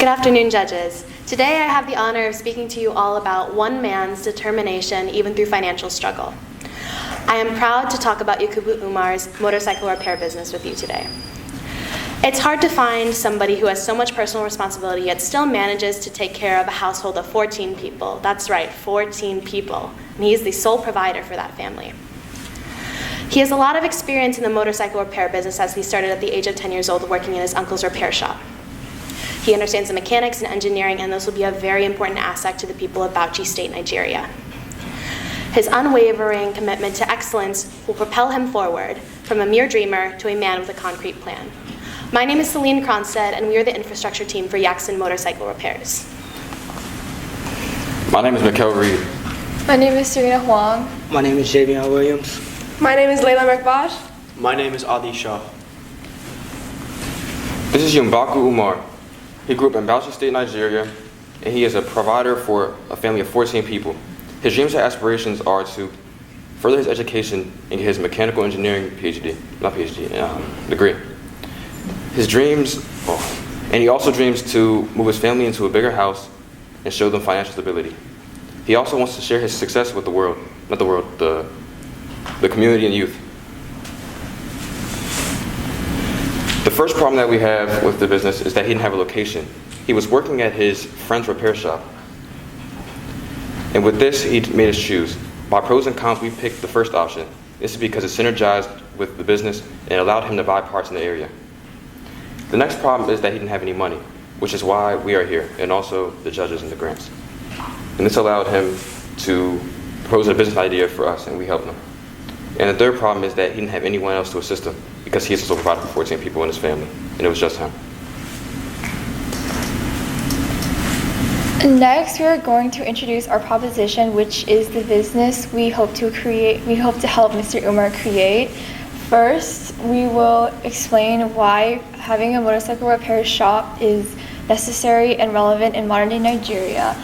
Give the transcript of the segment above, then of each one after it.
Good afternoon, judges. Today I have the honor of speaking to you all about one man's determination even through financial struggle. I am proud to talk about Yakubu Umar's motorcycle repair business with you today. It's hard to find somebody who has so much personal responsibility yet still manages to take care of a household of 14 people. That's right, 14 people. And he is the sole provider for that family. He has a lot of experience in the motorcycle repair business as he started at the age of 10 years old working in his uncle's repair shop. He understands the mechanics and engineering, and this will be a very important asset to the people of Bauchi State, Nigeria. His unwavering commitment to excellence will propel him forward from a mere dreamer to a man with a concrete plan. My name is Celine Cronstead, and we are the infrastructure team for Yakson Motorcycle Repairs. My name is Mikkel Reed. My name is Serena Huang. My name is Javion Williams. My name is Layla Merkbash. My name is Adi Shah. This is Yakubu Umar. He grew up in Bauchi State, Nigeria, and he is a provider for a family of 14 people. His dreams and aspirations are to further his education and get his mechanical engineering degree. His dreams, and he also dreams to move his family into a bigger house and show them financial stability. He also wants to share his success with the community and youth. The first problem that we have with the business is that he didn't have a location. He was working at his friend's repair shop. And with this, he made us choose. By pros and cons, we picked the first option. This is because it synergized with the business and allowed him to buy parts in the area. The next problem is that he didn't have any money, which is why we are here, and also the judges and the grants. And this allowed him to propose a business idea for us, and we helped him. And the third problem is that he didn't have anyone else to assist him, because he is also provided for 14 people in his family, and it was just him. Next, we are going to introduce our proposition, which is the business we hope to help Mr. Umar create. First, we will explain why having a motorcycle repair shop is necessary and relevant in modern-day Nigeria.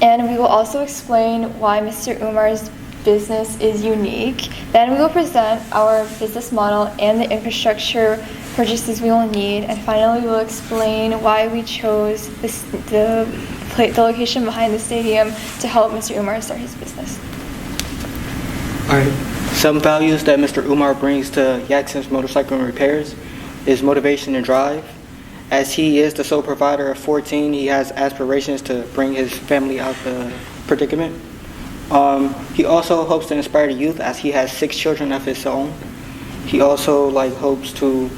And we will also explain why Mr. Umar's business is unique. Then we will present our business model and the infrastructure purchases we will need. And finally, we will explain why we chose the location behind the stadium to help Mr. Umar start his business. All right. Some values that Mr. Umar brings to Yakson's Motorcycle and Repairs is motivation and drive. As he is the sole provider of 14, he has aspirations to bring his family out the predicament. He also hopes to inspire the youth, as he has 6 children of his own. He also hopes to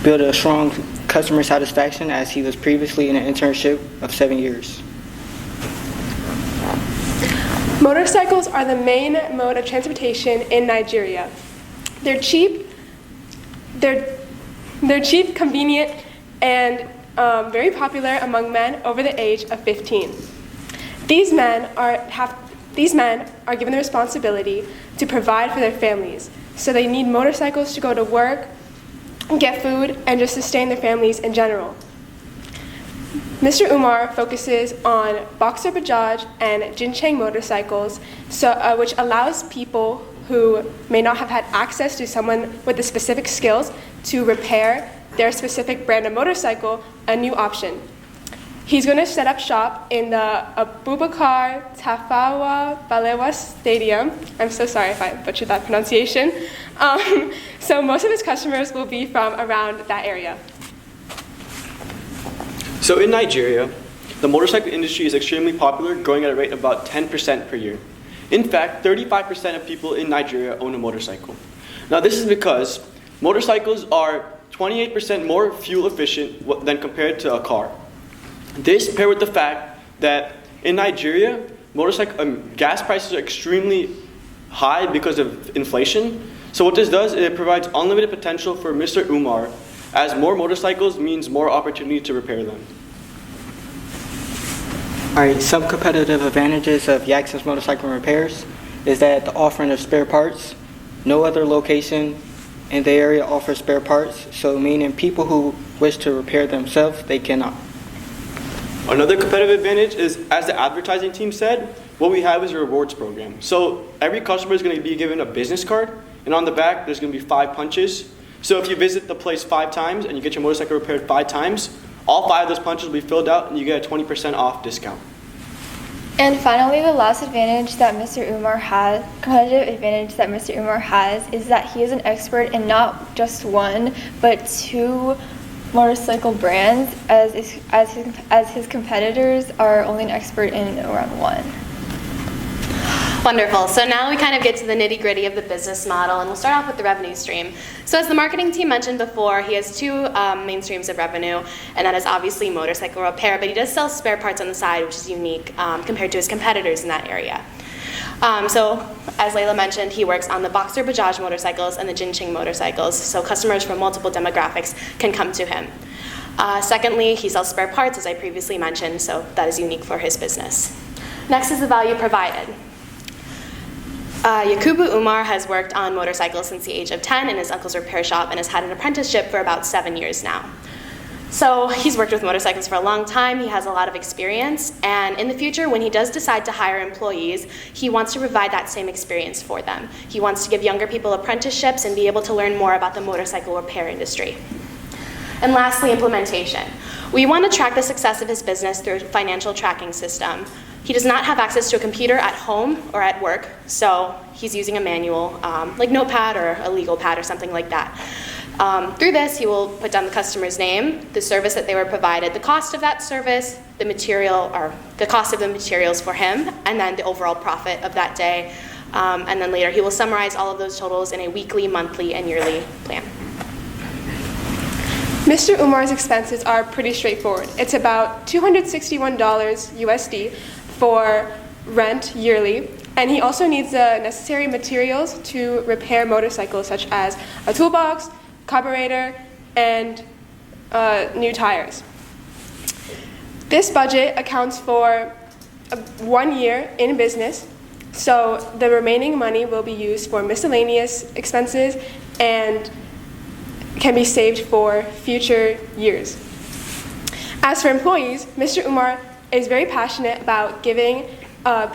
build a strong customer satisfaction, as he was previously in an internship of 7 years. Motorcycles are the main mode of transportation in Nigeria. They're cheap, convenient, and very popular among men over the age of 15. These men are given the responsibility to provide for their families, so they need motorcycles to go to work, get food, and just sustain their families in general. Mr. Umar focuses on Boxer Bajaj and Jincheng motorcycles, which allows people who may not have had access to someone with the specific skills to repair their specific brand of motorcycle a new option. He's going to set up shop in the Abubakar Tafawa Balewa Stadium. I'm so sorry if I butchered that pronunciation. So most of his customers will be from around that area. So in Nigeria, the motorcycle industry is extremely popular, growing at a rate of about 10% per year. In fact, 35% of people in Nigeria own a motorcycle. Now this is because motorcycles are 28% more fuel efficient than compared to a car. This paired with the fact that in Nigeria, gas prices are extremely high because of inflation. So what this does is it provides unlimited potential for Mr. Umar, as more motorcycles means more opportunity to repair them. All right, some competitive advantages of Yakson's Motorcycle and Repairs is that the offering of spare parts. No other location in the area offers spare parts, so meaning people who wish to repair themselves, they cannot. Another competitive advantage is, as the advertising team said, what we have is a rewards program. So every customer is going to be given a business card, and on the back there's going to be 5 punches. So if you visit the place 5 times and you get your motorcycle repaired 5 times, All 5 of those punches will be filled out and you get a 20% off discount. And finally, the last advantage that Mr. Umar has, competitive advantage that Mr. Umar has, is that he is an expert in not just one, but 2 motorcycle brands, as his competitors are only an expert in around 1. Wonderful. So now we kind of get to the nitty-gritty of the business model, and we'll start off with the revenue stream. So as the marketing team mentioned before, he has 2 main streams of revenue, and that is obviously motorcycle repair, but he does sell spare parts on the side, which is unique compared to his competitors in that area. So as Layla mentioned, he works on the Boxer Bajaj motorcycles and the Jincheng motorcycles, so customers from multiple demographics can come to him. Secondly, he sells spare parts, as I previously mentioned, so that is unique for his business. Next is the value provided. Yakubu Umar has worked on motorcycles since the age of 10 in his uncle's repair shop and has had an apprenticeship for about 7 years now. So he's worked with motorcycles for a long time, he has a lot of experience, and in the future when he does decide to hire employees, he wants to provide that same experience for them. He wants to give younger people apprenticeships and be able to learn more about the motorcycle repair industry. And lastly, implementation. We want to track the success of his business through a financial tracking system. He does not have access to a computer at home or at work, so he's using a manual, like Notepad or a legal pad or something like that. Through this, he will put down the customer's name, the service that they were provided, the cost of that service, the material, or the cost of the materials for him, and then the overall profit of that day. And then later, he will summarize all of those totals in a weekly, monthly, and yearly plan. Mr. Umar's expenses are pretty straightforward. It's about $261 USD for rent yearly, and he also needs the necessary materials to repair motorcycles such as a toolbox, carburetor, and new tires. This budget accounts for 1 year in business, so the remaining money will be used for miscellaneous expenses and can be saved for future years. As for employees, Mr. Umar is very passionate about giving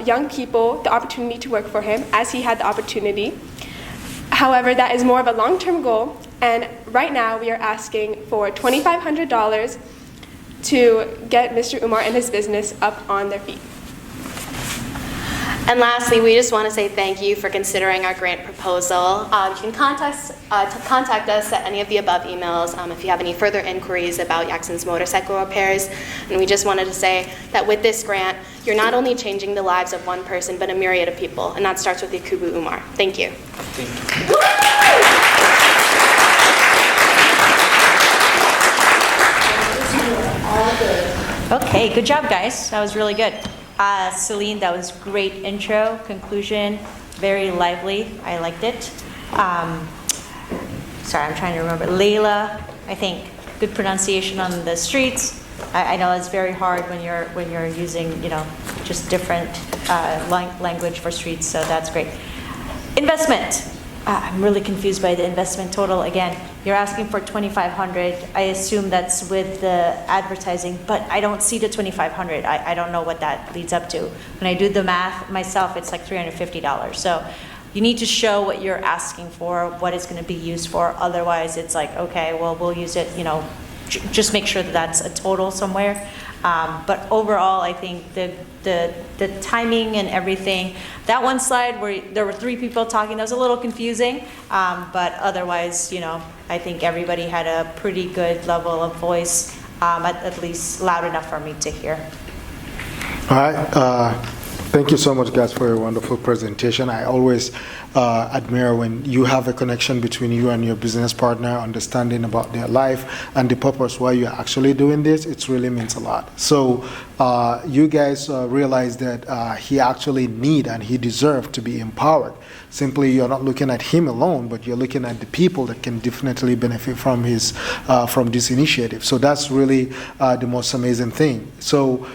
young people the opportunity to work for him, as he had the opportunity. However, that is more of a long-term goal, and right now we are asking for $2,500 to get Mr. Umar and his business up on their feet. And lastly, we just want to say thank you for considering our grant proposal. You can contact us at any of the above emails if you have any further inquiries about Yakson's motorcycle repairs. And we just wanted to say that with this grant, you're not only changing the lives of one person, but a myriad of people. And that starts with Yakubu Umar. Thank you. Okay, good job, guys. That was really good. Celine, that was great intro, conclusion, very lively. I liked it. Sorry, I'm trying to remember. Layla, I think good pronunciation on the streets. I know it's very hard when you're using just different language for streets, so that's great. Investment. I'm really confused by the investment total. Again, you're asking for $2,500. I assume that's with the advertising, but I don't see the $2,500. I don't know what that leads up to. When I do the math myself, it's like $350. So you need to show what you're asking for, what it's going to be used for. Otherwise, it's like, okay, well, we'll use it, just make sure that that's a total somewhere. But overall, I think the timing and everything, that one slide where there were 3 people talking, that was a little confusing. But otherwise, I think everybody had a pretty good level of voice, at least loud enough for me to hear. All right. Thank you so much, guys, for your wonderful presentation. I always admire when you have a connection between you and your business partner, understanding about their life and the purpose why you're actually doing this. It really means a lot. So you guys realize that he actually need and he deserves to be empowered. Simply, you're not looking at him alone, but you're looking at the people that can definitely benefit from from this initiative. So that's really the most amazing thing. So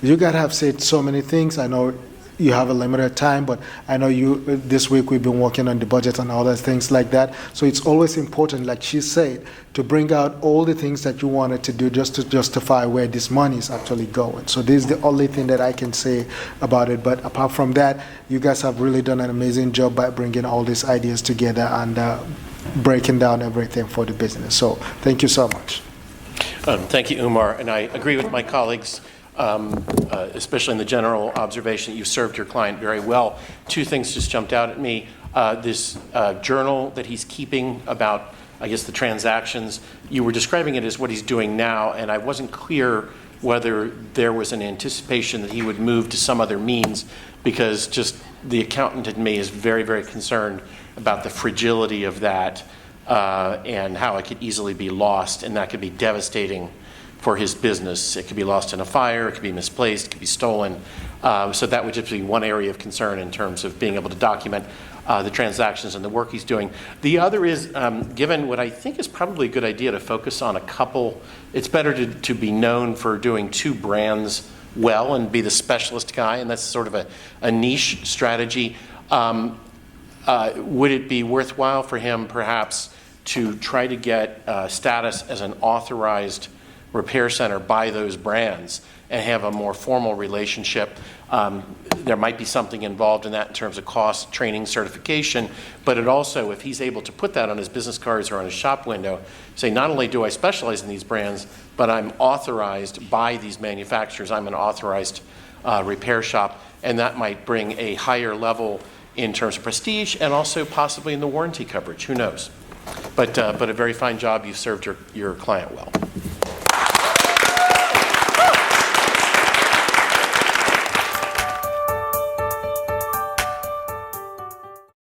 you guys have said so many things. I know you have a limited time, but I know this week we've been working on the budget and all those things like that. So it's always important, like she said, to bring out all the things that you wanted to do just to justify where this money is actually going. So this is the only thing that I can say about it. But apart from that, you guys have really done an amazing job by bringing all these ideas together and breaking down everything for the business. So thank you so much. Thank you, Umar, and I agree with my colleagues, especially in the general observation that you served your client very well. Two things just jumped out at me. This journal that he's keeping about, I guess, the transactions, you were describing it as what he's doing now, and I wasn't clear whether there was an anticipation that he would move to some other means, because just the accountant in me is very, very concerned about the fragility of that and how it could easily be lost, and that could be devastating for his business. It could be lost in a fire, it could be misplaced, it could be stolen. So that would just be one area of concern in terms of being able to document the transactions and the work he's doing. The other is, given what I think is probably a good idea to focus on a couple, it's better to be known for doing two brands well and be the specialist guy, and that's sort of a niche strategy. Would it be worthwhile for him perhaps to try to get status as an authorized repair center by those brands and have a more formal relationship? There might be something involved in that in terms of cost, training, certification, but it also, if he's able to put that on his business cards or on his shop window, say, not only do I specialize in these brands, but I'm authorized by these manufacturers. I'm an authorized repair shop, and that might bring a higher level in terms of prestige and also possibly in the warranty coverage. Who knows? But a very fine job. You've served your client well.